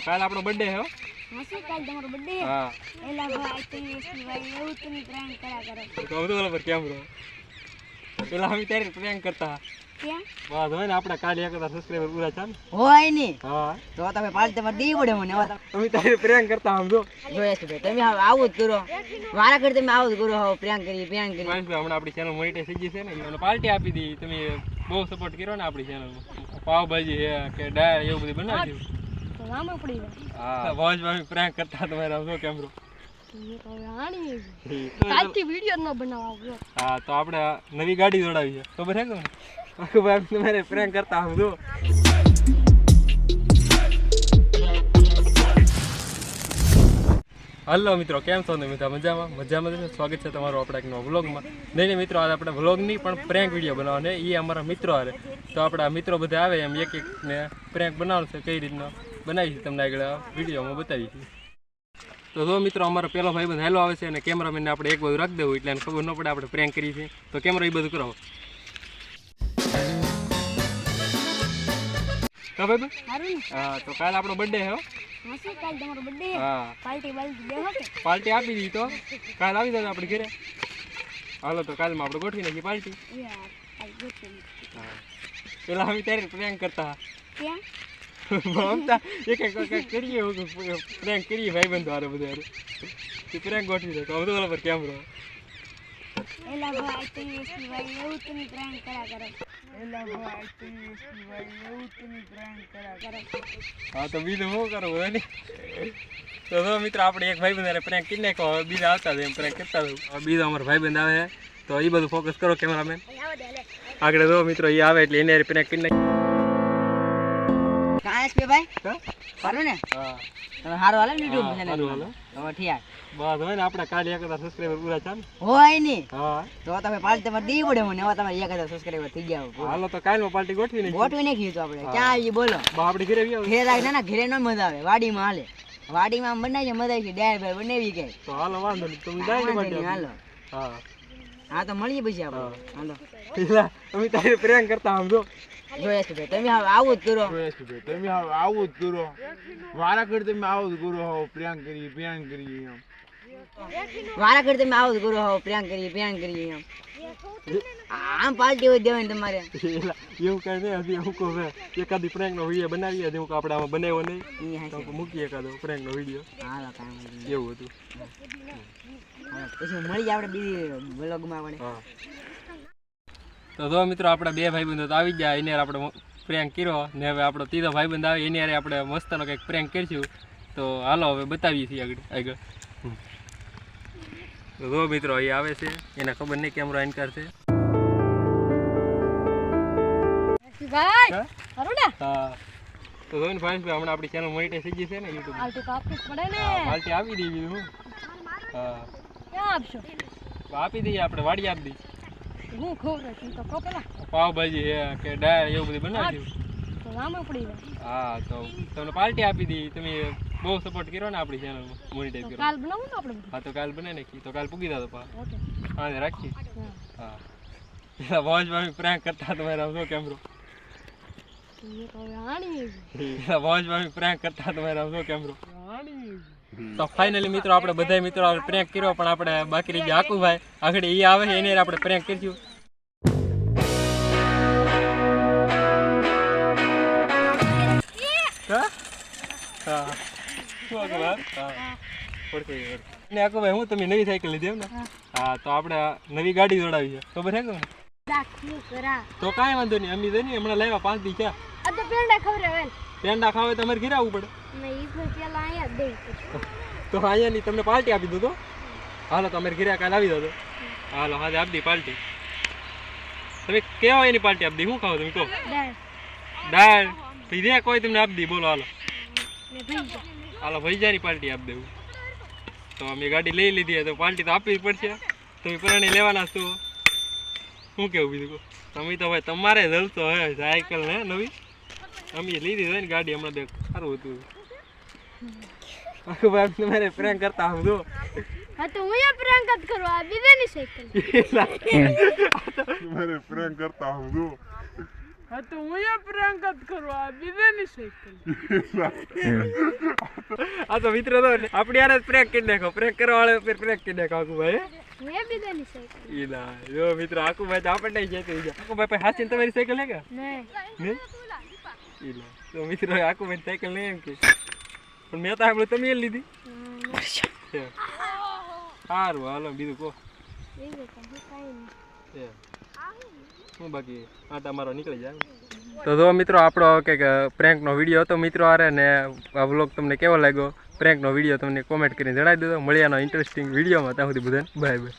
કાલ આપણો બર્થડે હે હો હા શું કાલ તમારો બર્થડે હે હા એલા ભાઈ ટીવી ભાઈ એવું તમે પ્રેન્ક કર્યા કરો તો બધું ઓલા પર કેમેરો પેલા અમે તારે પ્રેન્ક કરતા ક્યાં વાહ હોય ને આપણે કાલે 1000 સબસ્ક્રાઇબર પૂરા ચાલ હોય ની હા તો તમે પાલતે માં દી પડે મને હવે અમે તારે પ્રેન્ક કરતા આમ જો જોઈએ છે તમે આવું જ કરો વારા કરી તમે આવું જ કરો હવે પ્રેન્ક કરી ભાઈ હમણાં આપણી ચેનલ મોનિટાઈઝ થઈ ગઈ છે ને એને પાર્ટી આપી દી તમે બહુ સપોર્ટ કર્યો ને આપણી ચેનલમાં પાવભાજી હે કે ડાળ એવું બધું બનાવી દીધું તો રામ પડી જાય હા વાજ ભાઈ પ્રેન્ક કરતા તમારે આમ જો કેમેરો હવે આણી કાલથી વિડિયો ન બનાવવો હા તો આપણે નવી ગાડી દોડાવી છે ખબર હે કે આખું ભાઈ તમારે પ્રેન્ક કરતા આમ જો હલો મિત્રો કેમ છો ને મિત્રો મજામાં સ્વાગત છે તમારું આપણા એક નવા વ્લોગમાં નહીં મિત્રો આજે આપણે વ્લોગ નહીં પણ પ્રેન્ક વિડીયો બનાવવાનો એ અમારા મિત્રો હારે તો આપણા મિત્રો બધા આવે એમ એક ને પ્રેન્ક બનાવવાનું છે કઈ રીતના બનાવી છે તમને આગળ વિડીયોમાં બતાવી છે તો જો મિત્રો અમારો પેલો ભાઈબંધ હેલો આવે છે અને કેમેરામેનને આપણે એક બધું રાખી દેવું એટલે એને ખબર ન પડે આપણે પ્રેન્ક કરી છે તો કેમેરા એ બધું કરાવો કા ભાઈ સારું ને હા તો કાલ આપણો બર્થડે હે હો હા શું કાલ તમારો બર્થડે હે હા પાર્ટી દેવો કે પાર્ટી આપી દીધી તો કાલ આવી જાય આપણે ઘરે હાલો તો કાલમાં આપણે ગોઠવી નાખીએ પાર્ટી યાર કાલ ગોઠવી હા પેલા અમે ત્યારે પ્રેન્ક કરતા ક્યાં મમતા એક કરીએ પ્રેન્ક કરીએ ભાઈબંધો હારે બધા તે પ્રેન્ક ગોઠવી દે તો બધું ઓલા પર કેમેરો એલા ભાઈ ટીવી ભાઈ એવું તમે પ્રેન્ક કર્યા કરો એલા ભાઈ ટીવી ભાઈ એવું તમે પ્રેન્ક કર્યા કરો હા તો બીજું શું કરવું હોય ને તો જો મિત્ર આપણે એક ભાઈબંધ હારે પ્રેન્ક કરી નાખો હવે બીજા આવતા એમ પ્રેન્ક કરતા હવે બીજો અમારો ભાઈબંધ આવે તો એ બધું ફોકસ કરો કેમેરામેન આગળ જો મિત્રો એ આવે એટલે એને પ્રેન્ક કરી નાખી કાંઈ છે ભાઈ હા સારું ને હા તમે હારું હાલે ને YouTube ચેનલ સારું હાલે. હવે ઠીક બસ હોય ને આપણે કાલે 1000 સબસ્ક્રાઇબર પૂરા ચાલ હોય ની હા તો તમે પાલતે માં દી પડે મને હવે તમારે 1000 સબસ્ક્રાઇબર થઈ ગયા હાલો તો કાલમાં પાર્ટી ગોઠવી નાખી ગોઠવી નાખી તો આપણે ક્યાં આવી બોલો બા આપણે ઘરે આવી ઘેર આવી ના ઘેરે ન મજા આવે વાડીમાં હાલે વાડીમાં બનાવીએ મજા આવી ડાયર ભાઈ બનાવી કે તો હાલો વાંધો નહીં તમે ડાયરેક્ટ પાર્ટી હાલો હા હા તો મળીએ પછી આપણે હાલો પેલા તમે તારે પ્રેન્ક કરતા આમ જો જોઈએ છે ભાઈ તમે હવે આવું જ કરો તમે આવું જ કરો વારા કરી તમે આવું જ કરો હો પ્રેંક કરીએ એમ વારા કરી તમે આવું જ કરો હવે પ્રેન્ક કરીએ એમ આમ પાર્ટી હોય દેવાની તમારે પેલા એવું કઈ નહીં હજી હું કહું એકાદી પ્રેન્ક નો વિડીયો બનાવીએ હું આપણે આમાં બનાવ્યો નહીં તો મૂકીએ એકાદો પ્રેન્ક નો વિડીયો હાલો કાંઈ એવું હતું પછી મળીએ આપણે બીજી વ્લોગમાં આપણે હા તો જો મિત્રો આપણા બે ભાઈબંધો તો આવી ગયા એને આપણે પ્રેન્ક કર્યો ને હવે આપણો ત્રીજો ભાઈબંધ આવે એની હારે આપણે મસ્તનો કંઈક પ્રેન્ક કરીશું તો હાલો હવે બતાવીએ છીએ આગળ તો જો મિત્રો એ આવે છે એને ખબર નહીં કેમેરો ઇનકાર છે ભાઈ હા? સારું ને હા તો જો ને ભાઈ હમણાં આપણી ચેનલ મોનિટાઈઝ થઈ ગઈ છે ને યુટ્યુબ પાર્ટી તો આપવી જ પડે ને પાર્ટી આપી દઈએ હું હા ક્યાં આપશો તો આપી દઈએ આપણે વાડી આપી દઈએ હું ખબર છે તો કહો પેલા પાવભાજી હે કે ડાળ એવું બધું બનાવી દીધું તો રામ પડી જાય હા તો તમને પાર્ટી આપી દી તમે બહુ સપોર્ટ કર્યો ને આપણી ચેનલમાં મોનિટાઈઝ તો કરો કાલ બનાવું ને આપણે હા તો કાલ બનાવી નાખી તો કાલ પૂગી દાદો પા ઓકે હા રાખી હા હા વોચ માં પ્રેન્ક કરતા તમારે આવજો કેમેરો તો હવે આણી વોચ માં પ્રેન્ક કરતા તમારે આવજો કેમેરો તો ફાઇનલી મિત્રો આપણે બધા મિત્રો પ્રેન્ક કર્યો પણ આપણે બાકી રહી ગયા આકુભાઈ આગળ એ આવે છે એને આપણે પ્રેન્ક કરીશું હા હા શું આકુભાઈ હા ઓળખી ગયો ને આકુભાઈ હું તમે નવી સાયકલ લીધી એમ ને હા તો આપણે નવી ગાડી દોડાવી છે ખબર છે કે રાખી કરા તો કાંઈ વાંધો નહીં અમી નહીં હમણાં લેવા 5 દી છે આ તો પેંડા ખવરાવે પેંડા ખાવે તમારે ઘરે આવવું પડે મેં ઈ પર પેલા આયા દે તો અહીંયા ની તમને પાર્ટી આપી દો તો હાલો તમારે ઘરે કાલે આવી દો હાલો હા આપી દી પાર્ટી તમે કેવા એની પાર્ટી આપી દી શું ખાવ તમે કહો દાળ પીધે કોઈ તમને આપી દી બોલો હાલો હાલો ભૈજાની પાર્ટી આપી દેવું તો અમે ગાડી લઈ લીધી તો પાર્ટી તો આપવી પડશે તમે પ્રાણી લેવાના છો શું કેવું બીજું કહો તમે તો ભાઈ તમારે જલતો હે સાયકલ ને નવી અમે લીધી હોય ને ગાડી હમણાં દેખ સારું હતું આખું ભાઈ તમારે પ્રેન્ક કરતા આમ જો હા તો હું યા પ્રેન્ક જ કરવા આ બીજાની સાયકલ મારે પ્રેંક કરતા હું જો હા તો હું એ પ્રેન્ક જ કરવા બીજાની સાયકલ આ તો મિત્રો તો આપણી યાર પ્રેન્ક કરી નાખો પ્રેન્ક કરવા વાળા પ્રેન્ક કરી નાખો આકુભાઈ મેં બીજાની સાયકલ ઈ ના જો મિત્રો આકુભાઈ તો આપણને જતી જાય આકુભાઈ પાસે હાસીને તમારી સાયકલ હે કે નહીં નહીં ઈ ના તો મિત્રો આકુભાઈ સાયકલ નહીં એમ કે પણ મેં તો આપણે તમે એ લીધી સારું હાલો બીજું કહો બીજું કઈ નહીં હું બાકી આટા મારો નીકળી જાય તો જો મિત્રો આપણો કંઈક પ્રેન્કનો વિડીયો હતો મિત્રો આરે ને આ વ્લોગ તમને કેવો લાગ્યો પ્રેન્કનો વિડીયો તમને કોમેન્ટ કરીને જણાવી દેજો મળ્યાનો ઇન્ટરેસ્ટિંગ વિડીયોમાં ત્યાં સુધી બધાને બાય બાય